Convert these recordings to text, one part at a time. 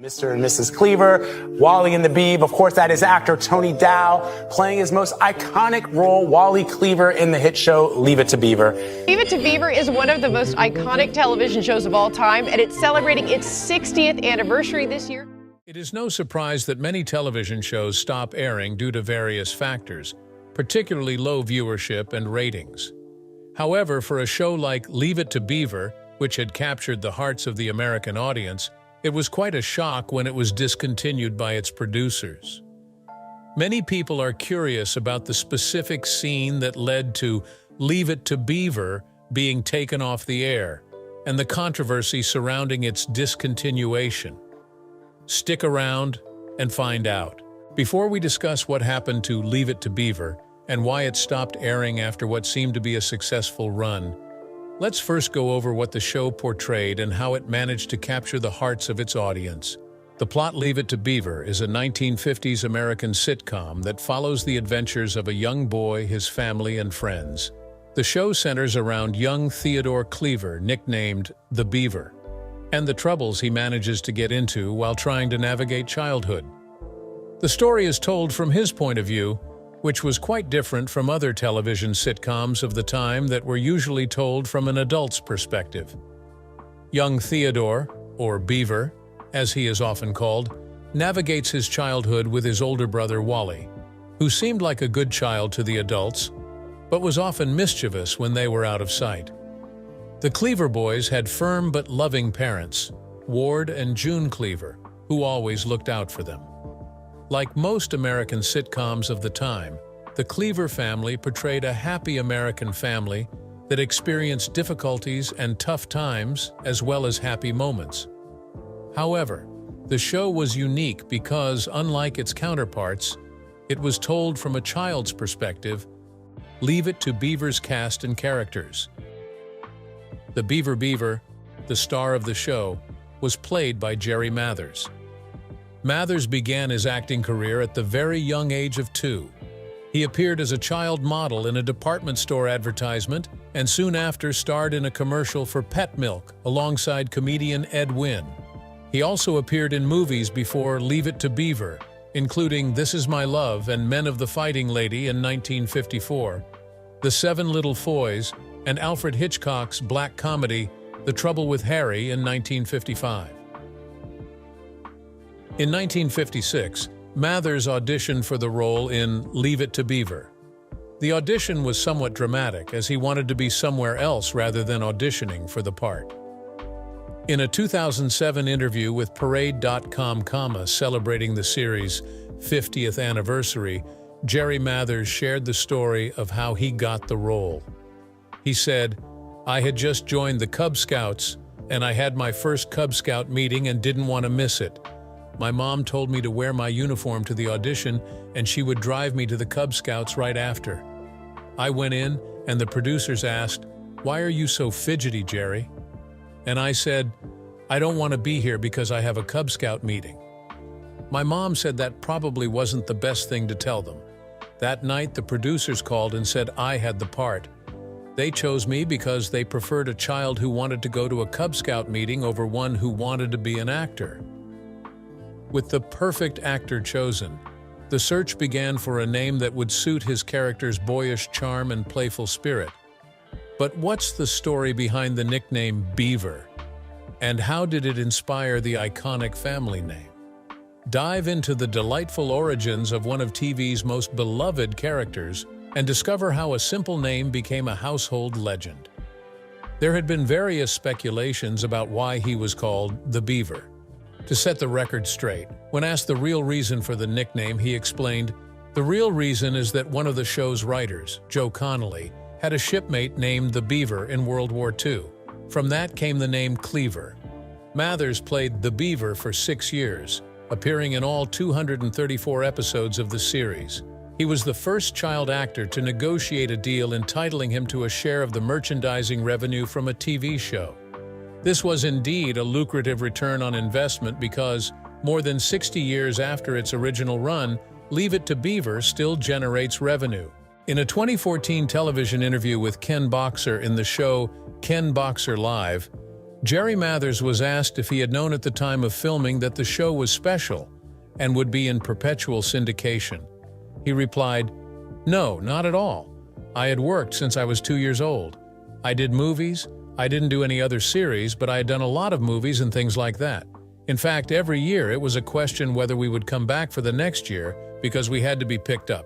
Mr. and Mrs. Cleaver, Wally and the Beaver. Of course, that is actor Tony Dow playing his most iconic role, Wally Cleaver, in the hit show Leave It to Beaver. Leave It to Beaver is one of the most iconic television shows of all time, and it's celebrating its 60th anniversary this year. It is no surprise that many television shows stop airing due to various factors, particularly low viewership and ratings. However, for a show like Leave It to Beaver, which had captured the hearts of the American audience, it was quite a shock when it was discontinued by its producers. Many people are curious about the specific scene that led to Leave It to Beaver being taken off the air and the controversy surrounding its discontinuation. Stick around and find out. Before we discuss what happened to Leave It to Beaver and why it stopped airing after what seemed to be a successful run, let's first go over what the show portrayed and how it managed to capture the hearts of its audience. The plot Leave It to Beaver is a 1950s American sitcom that follows the adventures of a young boy, his family, and friends. The show centers around young Theodore Cleaver, nicknamed the Beaver, and the troubles he manages to get into while trying to navigate childhood. The story is told from his point of view, which was quite different from other television sitcoms of the time that were usually told from an adult's perspective. Young Theodore, or Beaver, as he is often called, navigates his childhood with his older brother Wally, who seemed like a good child to the adults, but was often mischievous when they were out of sight. The Cleaver boys had firm but loving parents, Ward and June Cleaver, who always looked out for them. Like most American sitcoms of the time, the Cleaver family portrayed a happy American family that experienced difficulties and tough times as well as happy moments. However, the show was unique because, unlike its counterparts, it was told from a child's perspective. Leave It to Beaver's cast and characters. The Beaver, the star of the show, was played by Jerry Mathers. Mathers began his acting career at the very young age of 2. He appeared as a child model in a department store advertisement and soon after starred in a commercial for Pet Milk alongside comedian Ed Wynn. He also appeared in movies before Leave It to Beaver, including This Is My Love and Men of the Fighting Lady in 1954, The Seven Little Foys, and Alfred Hitchcock's black comedy The Trouble with Harry in 1955. In 1956, Mathers auditioned for the role in Leave It to Beaver. The audition was somewhat dramatic, as he wanted to be somewhere else rather than auditioning for the part. In a 2007 interview with Parade.com, celebrating the series' 50th anniversary, Jerry Mathers shared the story of how he got the role. He said, "I had just joined the Cub Scouts, and I had my first Cub Scout meeting and didn't want to miss it. My mom told me to wear my uniform to the audition, and she would drive me to the Cub Scouts right after. I went in, and the producers asked, 'Why are you so fidgety, Jerry?' And I said, 'I don't want to be here because I have a Cub Scout meeting.' My mom said that probably wasn't the best thing to tell them. That night, the producers called and said I had the part. They chose me because they preferred a child who wanted to go to a Cub Scout meeting over one who wanted to be an actor." With the perfect actor chosen, the search began for a name that would suit his character's boyish charm and playful spirit. But what's the story behind the nickname Beaver? And how did it inspire the iconic family name? Dive into the delightful origins of one of TV's most beloved characters and discover how a simple name became a household legend. There had been various speculations about why he was called the Beaver. To set the record straight, when asked the real reason for the nickname, he explained, "The real reason is that one of the show's writers, Joe Connolly, had a shipmate named the Beaver in World War II. From that came the name Cleaver." Mathers played the Beaver for 6 years, appearing in all 234 episodes of the series. He was the first child actor to negotiate a deal entitling him to a share of the merchandising revenue from a TV show. This was indeed a lucrative return on investment because, more than 60 years after its original run, Leave It to Beaver still generates revenue. In a 2014 television interview with Ken Boxer in the show Ken Boxer Live, Jerry Mathers was asked if he had known at the time of filming that the show was special and would be in perpetual syndication. He replied, "No, not at all. I had worked since I was 2 years old. I did movies. I didn't do any other series, but I had done a lot of movies and things like that. In fact, every year it was a question whether we would come back for the next year because we had to be picked up.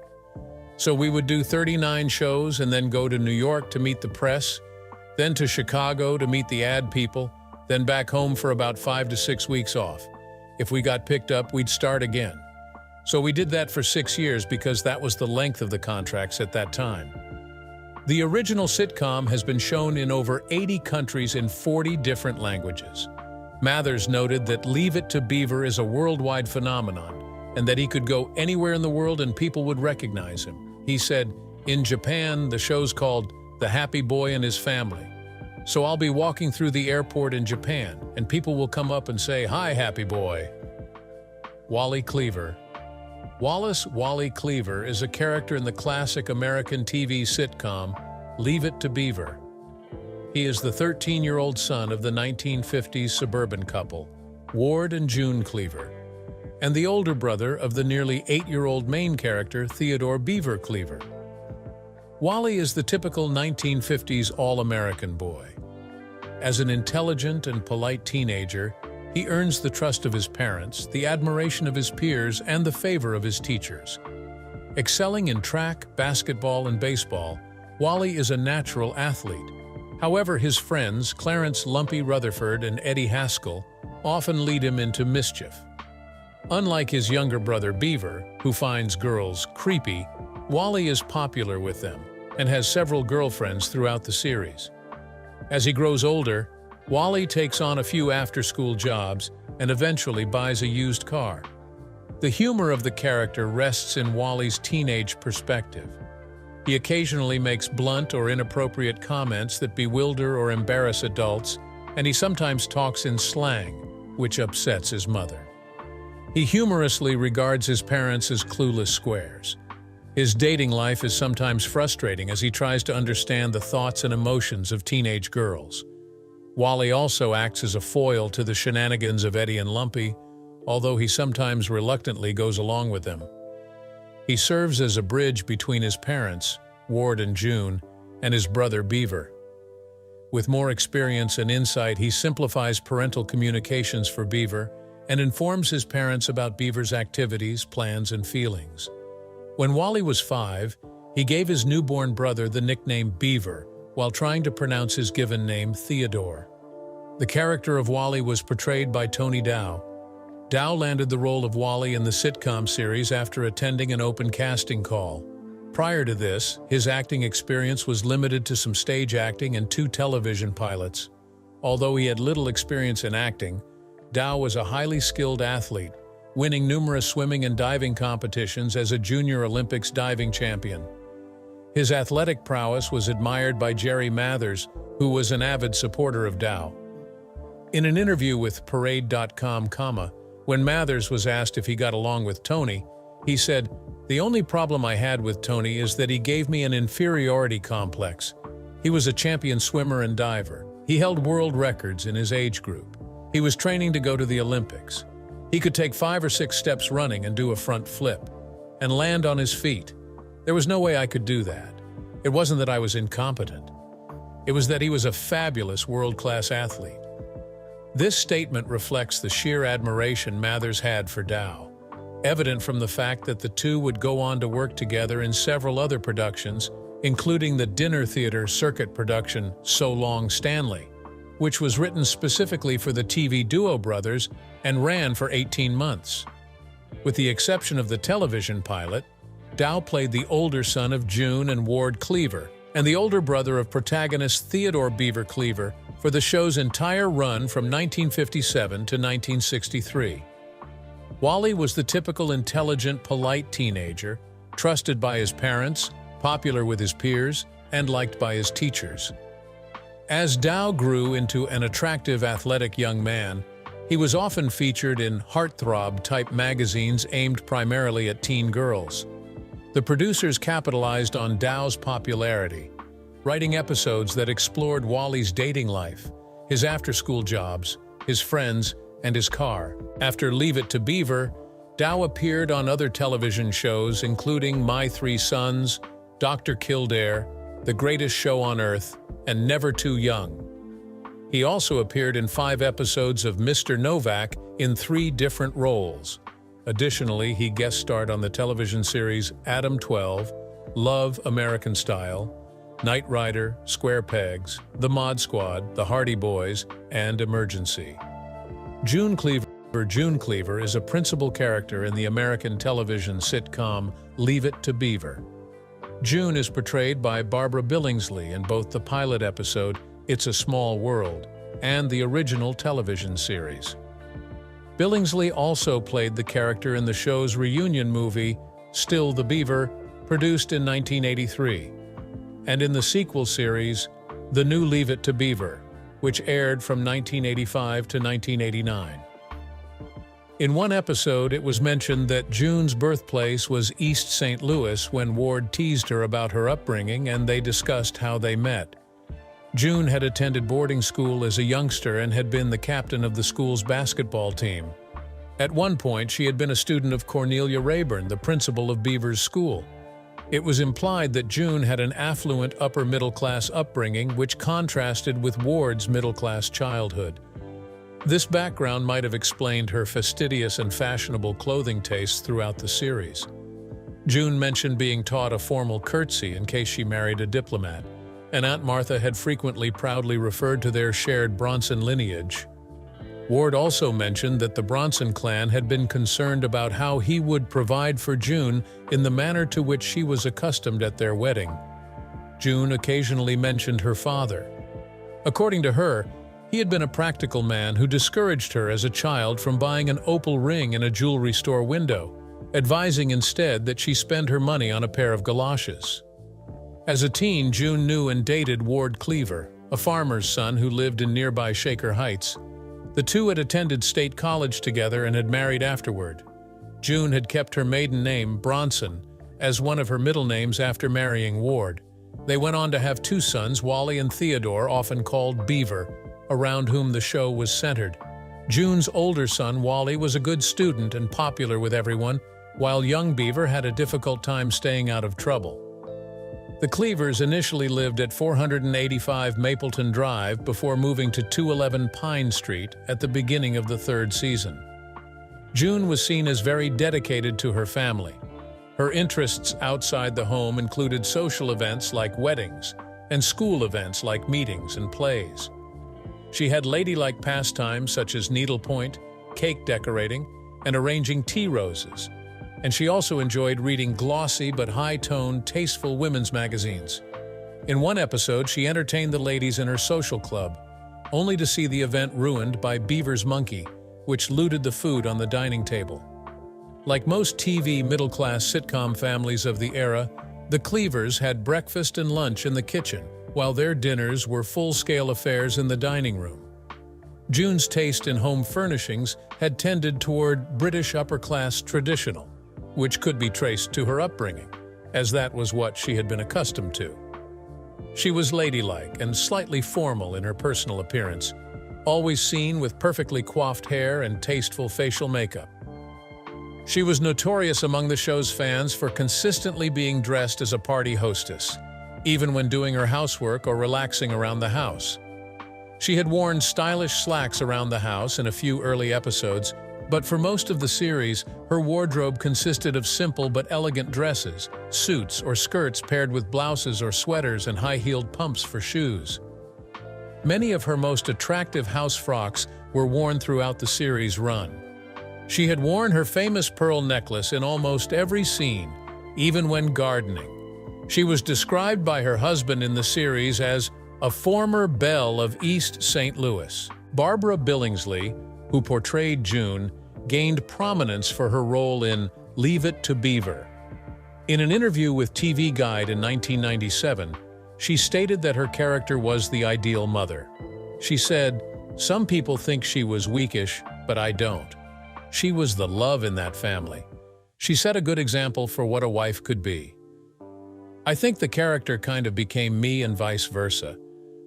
So we would do 39 shows and then go to New York to meet the press, then to Chicago to meet the ad people, then back home for about 5 to 6 weeks off. If we got picked up, we'd start again. So we did that for 6 years because that was the length of the contracts at that time." The original sitcom has been shown in over 80 countries in 40 different languages. Mathers noted that Leave It to Beaver is a worldwide phenomenon and that he could go anywhere in the world and people would recognize him. He said, "In Japan, the show's called The Happy Boy and His Family. So I'll be walking through the airport in Japan and people will come up and say, 'Hi, Happy Boy.'" Wally Cleaver. Wallace Wally Cleaver is a character in the classic American TV sitcom Leave It to Beaver. He is the 13-year-old son of the 1950s suburban couple, Ward and June Cleaver, and the older brother of the nearly 8-year-old main character Theodore Beaver Cleaver. Wally is the typical 1950s all-American boy. As an intelligent and polite teenager, he earns the trust of his parents, the admiration of his peers, and the favor of his teachers. Excelling in track, basketball, and baseball, Wally is a natural athlete. However, his friends, Clarence "Lumpy" Rutherford and Eddie Haskell, often lead him into mischief. Unlike his younger brother Beaver, who finds girls creepy, Wally is popular with them and has several girlfriends throughout the series. As he grows older, Wally takes on a few after-school jobs and eventually buys a used car. The humor of the character rests in Wally's teenage perspective. He occasionally makes blunt or inappropriate comments that bewilder or embarrass adults, and he sometimes talks in slang, which upsets his mother. He humorously regards his parents as clueless squares. His dating life is sometimes frustrating as he tries to understand the thoughts and emotions of teenage girls. Wally also acts as a foil to the shenanigans of Eddie and Lumpy, although he sometimes reluctantly goes along with them. He serves as a bridge between his parents, Ward and June, and his brother Beaver. With more experience and insight, he simplifies parental communications for Beaver and informs his parents about Beaver's activities, plans, and feelings. When Wally was 5, he gave his newborn brother the nickname Beaver, while trying to pronounce his given name Theodore. The character of Wally was portrayed by Tony Dow. Dow landed the role of Wally in the sitcom series after attending an open casting call. Prior to this, his acting experience was limited to some stage acting and 2 television pilots. Although he had little experience in acting, Dow was a highly skilled athlete, winning numerous swimming and diving competitions as a Junior Olympics diving champion. His athletic prowess was admired by Jerry Mathers, who was an avid supporter of Dow. In an interview with Parade.com, when Mathers was asked if he got along with Tony, he said, "The only problem I had with Tony is that he gave me an inferiority complex. He was a champion swimmer and diver. He held world records in his age group. He was training to go to the Olympics. He could take 5 or 6 steps running and do a front flip, and land on his feet. There was no way I could do that. It wasn't that I was incompetent. It was that he was a fabulous world-class athlete." This statement reflects the sheer admiration Mathers had for Dow, evident from the fact that the two would go on to work together in several other productions, including the dinner theater circuit production So Long Stanley, which was written specifically for the TV duo brothers and ran for 18 months. With the exception of the television pilot, Dow played the older son of June and Ward Cleaver, and the older brother of protagonist Theodore Beaver Cleaver for the show's entire run from 1957 to 1963. Wally was the typical intelligent, polite teenager, trusted by his parents, popular with his peers, and liked by his teachers. As Dow grew into an attractive, athletic young man, he was often featured in heartthrob-type magazines aimed primarily at teen girls. The producers capitalized on Dow's popularity, writing episodes that explored Wally's dating life, his after-school jobs, his friends, and his car. After Leave It to Beaver, Dow appeared on other television shows including My Three Sons, Dr. Kildare, The Greatest Show on Earth, and Never Too Young. He also appeared in 5 episodes of Mr. Novak in 3 different roles. Additionally, he guest starred on the television series Adam 12, Love American Style, Knight Rider, Square Pegs, The Mod Squad, The Hardy Boys, and Emergency. June Cleaver is a principal character in the American television sitcom Leave It to Beaver. June is portrayed by Barbara Billingsley in both the pilot episode It's a Small World and the original television series. Billingsley also played the character in the show's reunion movie Still the Beaver, produced in 1983, and in the sequel series The New Leave It to Beaver, which aired from 1985 to 1989. In one episode, it was mentioned that June's birthplace was East St. Louis when Ward teased her about her upbringing and they discussed how they met. June had attended boarding school as a youngster and had been the captain of the school's basketball team. At one point, she had been a student of Cornelia Rayburn, the principal of Beaver's school. It was implied that June had an affluent upper-middle-class upbringing which contrasted with Ward's middle-class childhood. This background might have explained her fastidious and fashionable clothing tastes throughout the series. June mentioned being taught a formal curtsy in case she married a diplomat, and Aunt Martha had frequently proudly referred to their shared Bronson lineage. Ward also mentioned that the Bronson clan had been concerned about how he would provide for June in the manner to which she was accustomed at their wedding. June occasionally mentioned her father. According to her, he had been a practical man who discouraged her as a child from buying an opal ring in a jewelry store window, advising instead that she spend her money on a pair of galoshes. As a teen, June knew and dated Ward Cleaver, a farmer's son who lived in nearby Shaker Heights. The two had attended state college together and had married afterward. June had kept her maiden name, Bronson, as one of her middle names after marrying Ward. They went on to have 2 sons, Wally and Theodore, often called Beaver, around whom the show was centered. June's older son, Wally, was a good student and popular with everyone, while young Beaver had a difficult time staying out of trouble. The Cleavers initially lived at 485 Mapleton Drive before moving to 211 Pine Street at the beginning of the 3rd season. June was seen as very dedicated to her family. Her interests outside the home included social events like weddings and school events like meetings and plays. She had ladylike pastimes such as needlepoint, cake decorating, and arranging tea roses. And she also enjoyed reading glossy but high-toned, tasteful women's magazines. In one episode, she entertained the ladies in her social club, only to see the event ruined by Beaver's monkey, which looted the food on the dining table. Like most TV middle-class sitcom families of the era, the Cleavers had breakfast and lunch in the kitchen, while their dinners were full-scale affairs in the dining room. June's taste in home furnishings had tended toward British upper-class traditional, which could be traced to her upbringing, as that was what she had been accustomed to. She was ladylike and slightly formal in her personal appearance, always seen with perfectly coiffed hair and tasteful facial makeup. She was notorious among the show's fans for consistently being dressed as a party hostess, even when doing her housework or relaxing around the house. She had worn stylish slacks around the house in a few early episodes, but for most of the series, her wardrobe consisted of simple but elegant dresses, suits or skirts paired with blouses or sweaters and high-heeled pumps for shoes. Many of her most attractive house frocks were worn throughout the series' run. She had worn her famous pearl necklace in almost every scene, even when gardening. She was described by her husband in the series as a former belle of East St. Louis. Barbara Billingsley, who portrayed June, gained prominence for her role in Leave It to Beaver. In an interview with TV Guide in 1997, she stated that her character was the ideal mother. She said, "Some people think she was weakish, but I don't. She was the love in that family. She set a good example for what a wife could be. I think the character kind of became me and vice versa.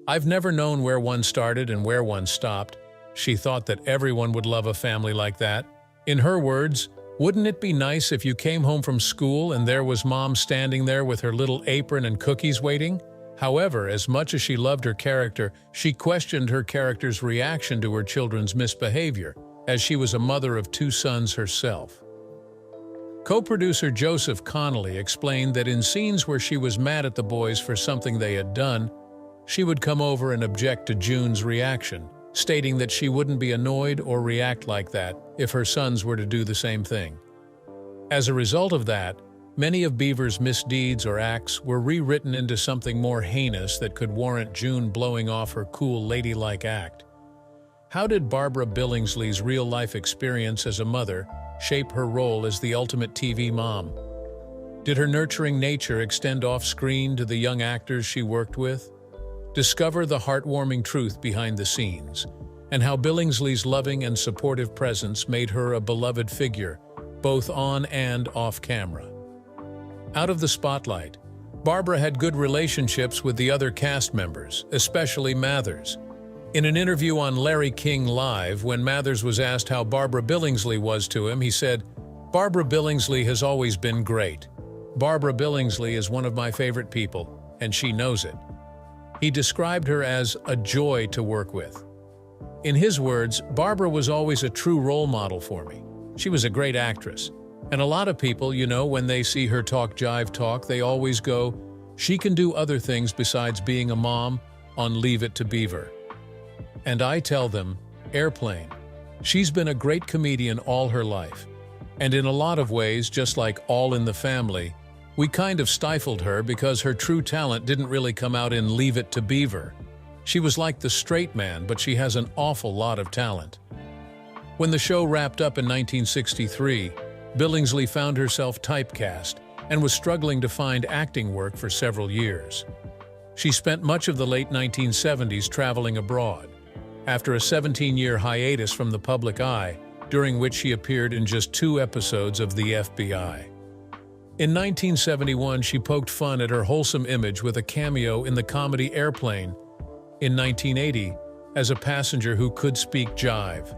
"I've never known where one started and where one stopped." She thought that everyone would love a family like that. In her words, "Wouldn't it be nice if you came home from school and there was Mom standing there with her little apron and cookies waiting?" However, as much as she loved her character, she questioned her character's reaction to her children's misbehavior, as she was a mother of 2 sons herself. Co-producer Joseph Connolly explained that in scenes where she was mad at the boys for something they had done, she would come over and object to June's reaction, stating that she wouldn't be annoyed or react like that if her sons were to do the same thing. As a result of that, many of Beaver's misdeeds or acts were rewritten into something more heinous that could warrant June blowing off her cool ladylike act. How did Barbara Billingsley's real-life experience as a mother shape her role as the ultimate TV mom? Did her nurturing nature extend off-screen to the young actors she worked with? Discover the heartwarming truth behind the scenes, and how Billingsley's loving and supportive presence made her a beloved figure, both on and off camera. Out of the spotlight, Barbara had good relationships with the other cast members, especially Mathers. In an interview on Larry King Live, when Mathers was asked how Barbara Billingsley was to him, he said, "Barbara Billingsley has always been great. Barbara Billingsley is one of my favorite people, and she knows it." He described her as a joy to work with. In his words, "Barbara was always a true role model for me. She was a great actress. And a lot of people, when they see her talk jive talk, they always go, 'She can do other things besides being a mom' on Leave It to Beaver." And I tell them, Airplane. She's been a great comedian all her life. And in a lot of ways, just like All in the Family, we kind of stifled her because her true talent didn't really come out in Leave It to Beaver. She was like the straight man, but she has an awful lot of talent. When the show wrapped up in 1963, Billingsley found herself typecast and was struggling to find acting work for several years. She spent much of the late 1970s traveling abroad, after a 17-year hiatus from the public eye, during which she appeared in just 2 episodes of The FBI. In 1971, she poked fun at her wholesome image with a cameo in the comedy Airplane. In 1980, as a passenger who could speak jive.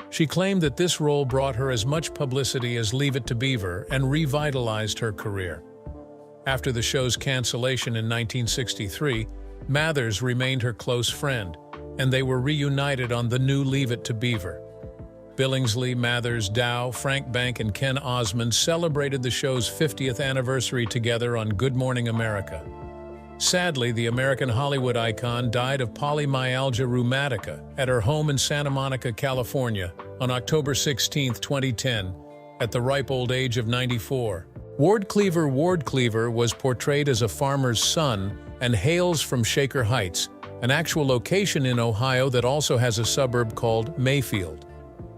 She claimed that this role brought her as much publicity as Leave It to Beaver and revitalized her career. After the show's cancellation in 1963, Mathers remained her close friend, and they were reunited on the new Leave It to Beaver. Billingsley, Mathers, Dow, Frank Bank, and Ken Osmond celebrated the show's 50th anniversary together on Good Morning America. Sadly, the American Hollywood icon died of polymyalgia rheumatica at her home in Santa Monica, California, on October 16, 2010, at the ripe old age of 94. Ward Cleaver was portrayed as a farmer's son and hails from Shaker Heights, an actual location in Ohio that also has a suburb called Mayfield.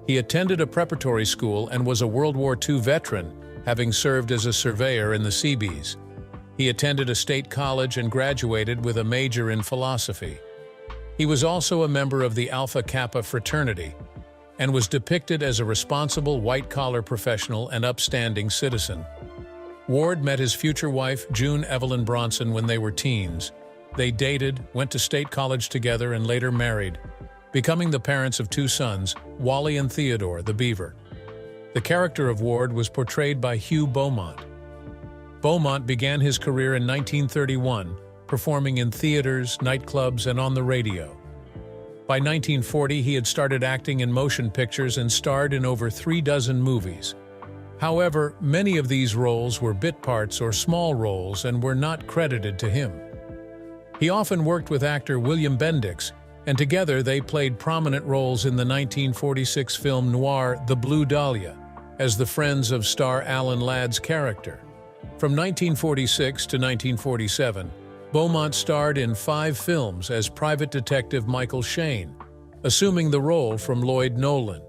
He attended a preparatory school and was a World War II veteran, having served as a surveyor in the Seabees. He attended a state college and graduated with a major in philosophy. He was also a member of the Alpha Kappa fraternity and was depicted as a responsible white-collar professional and upstanding citizen. Ward met his future wife, June Evelyn Bronson, when they were teens. They dated, went to state college together, and later married, becoming the parents of 2 sons, Wally and Theodore, the Beaver. The character of Ward was portrayed by Hugh Beaumont. Beaumont began his career in 1931, performing in theaters, nightclubs, and on the radio. By 1940, he had started acting in motion pictures and starred in over 3 dozen movies. However, many of these roles were bit parts or small roles and were not credited to him. He often worked with actor William Bendix, and together they played prominent roles in the 1946 film noir The Blue Dahlia, as the friends of star Alan Ladd's character. From 1946 to 1947, Beaumont starred in 5 films as private detective Michael Shane, assuming the role from Lloyd Nolan.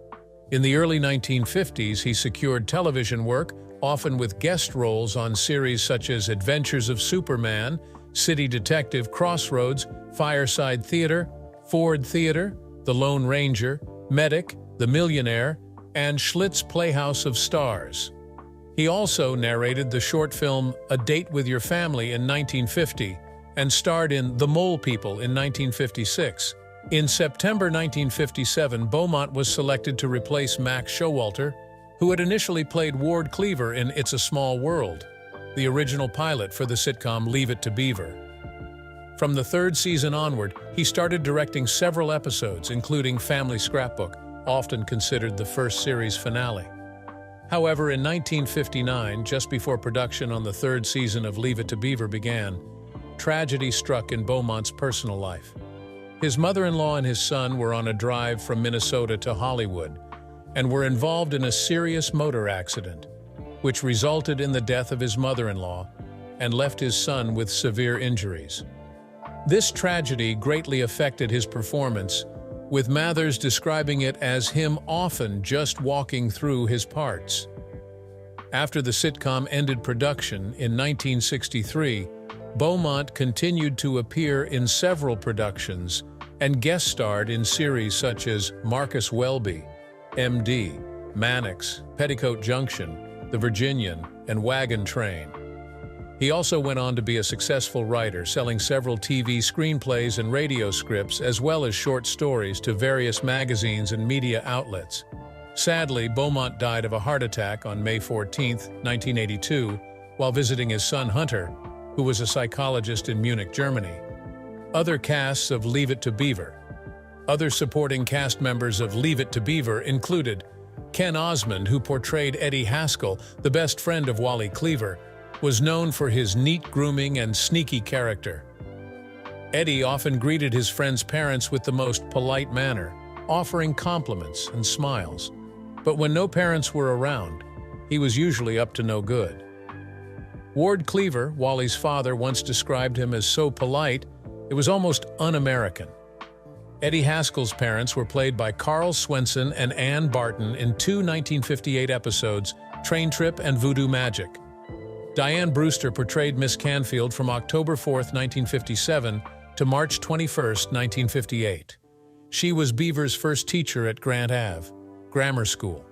In the early 1950s, he secured television work, often with guest roles on series such as Adventures of Superman, City Detective, Crossroads, Fireside Theater, Ford Theater, The Lone Ranger, Medic, The Millionaire, and Schlitz Playhouse of Stars. He also narrated the short film A Date with Your Family in 1950, and starred in The Mole People in 1956. In September 1957, Beaumont was selected to replace Max Showalter, who had initially played Ward Cleaver in It's a Small World, the original pilot for the sitcom Leave It to Beaver. From the third season onward, he started directing several episodes, including Family Scrapbook, often considered the first series finale. However, in 1959, just before production on the third season of Leave It to Beaver began, tragedy struck in Beaumont's personal life. His mother-in-law and his son were on a drive from Minnesota to Hollywood and were involved in a serious motor accident, which resulted in the death of his mother-in-law and left his son with severe injuries. This tragedy greatly affected his performance, with Mathers describing it as him often just walking through his parts. After the sitcom ended production in 1963, Beaumont continued to appear in several productions and guest starred in series such as Marcus Welby, M.D., Mannix, Petticoat Junction, The Virginian, and Wagon Train. He also went on to be a successful writer, selling several TV screenplays and radio scripts, as well as short stories to various magazines and media outlets. Sadly, Beaumont died of a heart attack on May 14, 1982, while visiting his son Hunter, who was a psychologist in Munich, Germany. Other casts of Leave It to Beaver. Other supporting cast members of Leave It to Beaver included Ken Osmond, who portrayed Eddie Haskell, the best friend of Wally Cleaver, was known for his neat grooming and sneaky character. Eddie often greeted his friends' parents with the most polite manner, offering compliments and smiles. But when no parents were around, he was usually up to no good. Ward Cleaver, Wally's father, once described him as so polite, it was almost un-American. Eddie Haskell's parents were played by Carl Swenson and Ann Barton in two 1958 episodes, Train Trip and Voodoo Magic. Diane Brewster portrayed Miss Canfield from October 4, 1957 to March 21, 1958. She was Beaver's first teacher at Grant Ave Grammar School.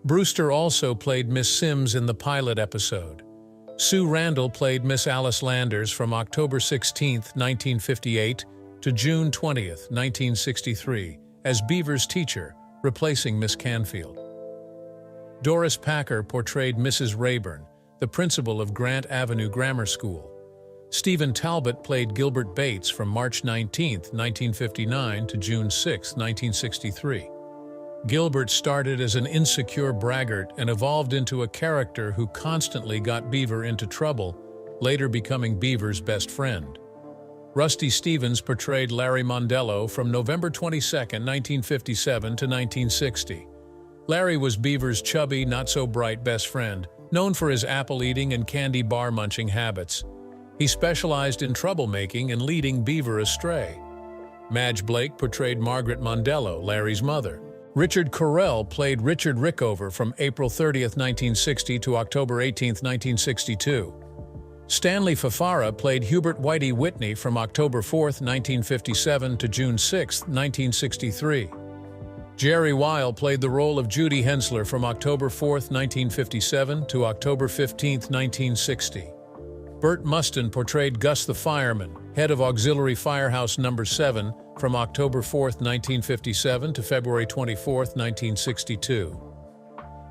Brewster also played Miss Sims in the pilot episode. Sue Randall played Miss Alice Landers from October 16, 1958 to June 20, 1963, as Beaver's teacher, replacing Miss Canfield. Doris Packer portrayed Mrs. Rayburn, the principal of Grant Avenue Grammar School. Stephen Talbot played Gilbert Bates from March 19, 1959 to June 6, 1963. Gilbert started as an insecure braggart and evolved into a character who constantly got Beaver into trouble, later becoming Beaver's best friend. Rusty Stevens portrayed Larry Mondello from November 22, 1957 to 1960. Larry was Beaver's chubby, not-so-bright best friend, known for his apple-eating and candy bar-munching habits. He specialized in troublemaking and leading Beaver astray. Madge Blake portrayed Margaret Mondello, Larry's mother. Richard Correll played Richard Rickover from April 30, 1960 to October 18, 1962. Stanley Fafara played Hubert Whitey Whitney from October 4, 1957 to June 6, 1963. Jerry Weil played the role of Judy Hensler from October 4, 1957 to October 15, 1960. Burt Mustin portrayed Gus the Fireman, head of Auxiliary Firehouse No. 7, from October 4, 1957 to February 24, 1962.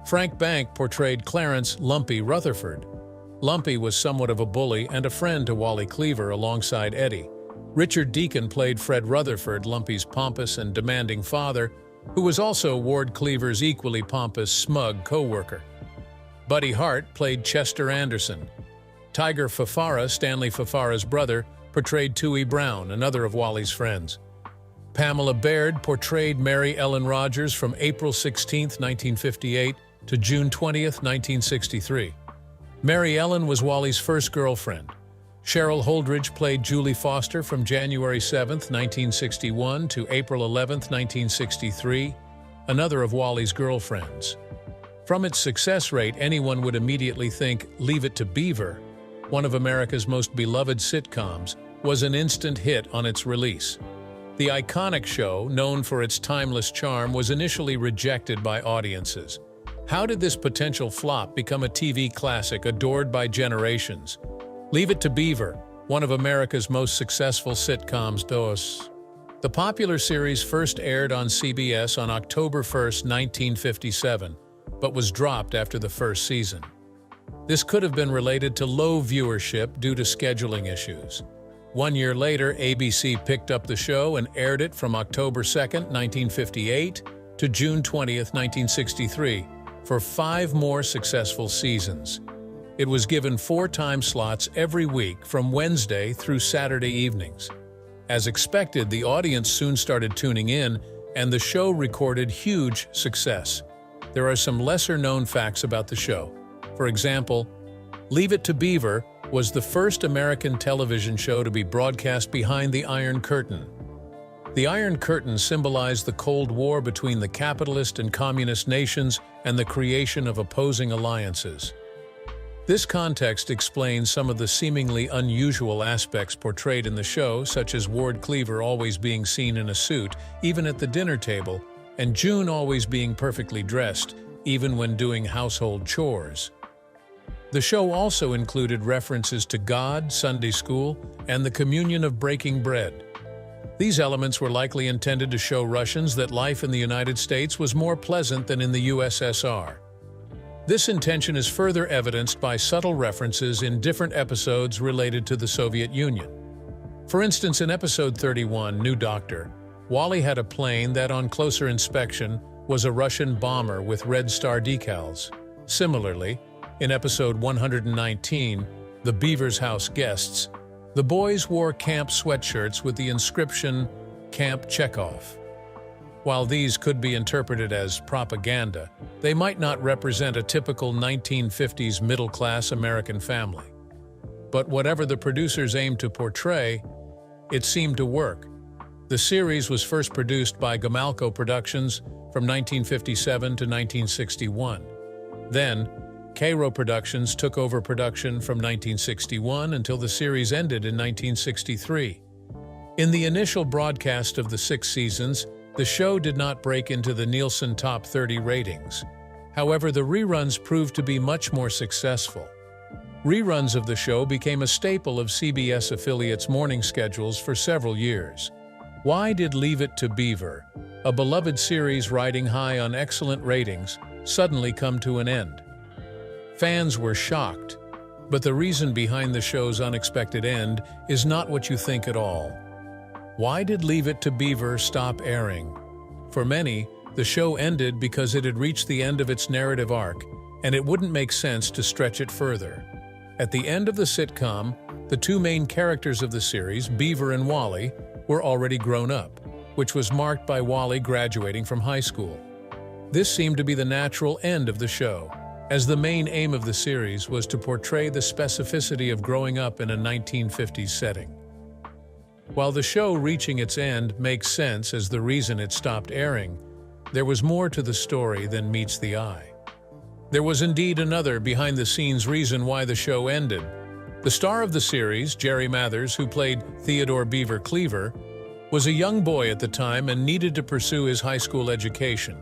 Frank Bank portrayed Clarence Lumpy Rutherford. Lumpy was somewhat of a bully and a friend to Wally Cleaver alongside Eddie. Richard Deacon played Fred Rutherford, Lumpy's pompous and demanding father, who was also Ward Cleaver's equally pompous, smug co-worker. Buddy Hart played Chester Anderson. Tiger Fafara, Stanley Fafara's brother, portrayed Tooey Brown, another of Wally's friends. Pamela Baird portrayed Mary Ellen Rogers from April 16, 1958 to June 20, 1963. Mary Ellen was Wally's first girlfriend. Cheryl Holdridge played Julie Foster from January 7, 1961 to April 11, 1963, another of Wally's girlfriends. From its success rate, anyone would immediately think Leave It to Beaver, one of America's most beloved sitcoms, was an instant hit on its release. The iconic show, known for its timeless charm, was initially rejected by audiences. How did this potential flop become a TV classic adored by generations? Leave It to Beaver, one of America's most successful sitcoms. The popular series first aired on CBS on October 1, 1957, but was dropped after the first season. This could have been related to low viewership due to scheduling issues. 1 year later, ABC picked up the show and aired it from October 2, 1958 to June 20, 1963, for 5 more successful seasons. It was given 4 time slots every week from Wednesday through Saturday evenings. As expected, the audience soon started tuning in, and the show recorded huge success. There are some lesser-known facts about the show. For example, Leave It to Beaver was the first American television show to be broadcast behind the Iron Curtain. The Iron Curtain symbolized the Cold War between the capitalist and communist nations and the creation of opposing alliances. This context explains some of the seemingly unusual aspects portrayed in the show, such as Ward Cleaver always being seen in a suit, even at the dinner table, and June always being perfectly dressed, even when doing household chores. The show also included references to God, Sunday school, and the communion of breaking bread. These elements were likely intended to show Russians that life in the United States was more pleasant than in the USSR. This intention is further evidenced by subtle references in different episodes related to the Soviet Union. For instance, in episode 31, New Doctor, Wally had a plane that, on closer inspection, was a Russian bomber with Red Star decals. Similarly, in episode 119, The Beaver's House Guests, the boys wore camp sweatshirts with the inscription, Camp Chekhov. While these could be interpreted as propaganda, they might not represent a typical 1950s middle-class American family. But whatever the producers aimed to portray, it seemed to work. The series was first produced by Gamalco Productions from 1957 to 1961. Then, Cairo Productions took over production from 1961 until the series ended in 1963. In the initial broadcast of the 6 seasons, the show did not break into the Nielsen Top 30 ratings. However, the reruns proved to be much more successful. Reruns of the show became a staple of CBS affiliates' morning schedules for several years. Why did Leave It to Beaver, a beloved series riding high on excellent ratings, suddenly come to an end? Fans were shocked, but the reason behind the show's unexpected end is not what you think at all. Why did Leave It to Beaver stop airing? For many, the show ended because it had reached the end of its narrative arc, and it wouldn't make sense to stretch it further. At the end of the sitcom, the 2 main characters of the series, Beaver and Wally, were already grown up, which was marked by Wally graduating from high school. This seemed to be the natural end of the show, as the main aim of the series was to portray the specificity of growing up in a 1950s setting. While the show reaching its end makes sense as the reason it stopped airing, there was more to the story than meets the eye. There was indeed another behind-the-scenes reason why the show ended. The star of the series, Jerry Mathers, who played Theodore Beaver Cleaver, was a young boy at the time and needed to pursue his high school education.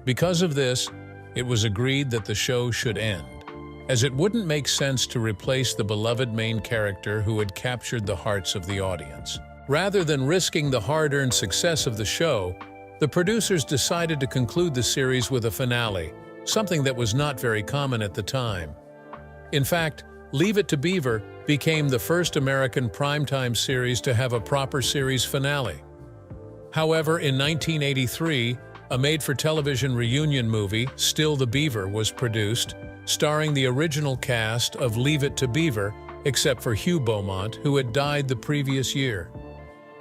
Because of this, it was agreed that the show should end, as it wouldn't make sense to replace the beloved main character who had captured the hearts of the audience. Rather than risking the hard-earned success of the show, the producers decided to conclude the series with a finale, something that was not very common at the time. In fact, Leave It to Beaver became the first American primetime series to have a proper series finale. However, in 1983, a made-for-television reunion movie, Still the Beaver, was produced, starring the original cast of Leave It to Beaver, except for Hugh Beaumont, who had died the previous year.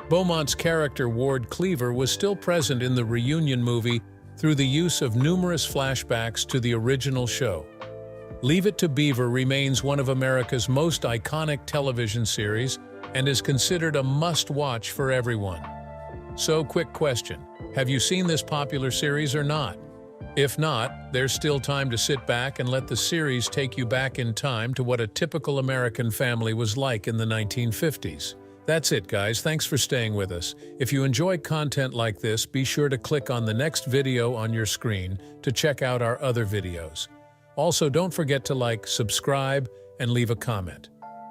Beaumont's character Ward Cleaver was still present in the reunion movie through the use of numerous flashbacks to the original show. Leave It to Beaver remains one of America's most iconic television series and is considered a must-watch for everyone. So, quick question, have you seen this popular series or not? If not, there's still time to sit back and let the series take you back in time to what a typical American family was like in the 1950s. That's it, guys. Thanks for staying with us. If you enjoy content like this, be sure to click on the next video on your screen to check out our other videos. Also, don't forget to like, subscribe, and leave a comment.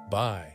Bye.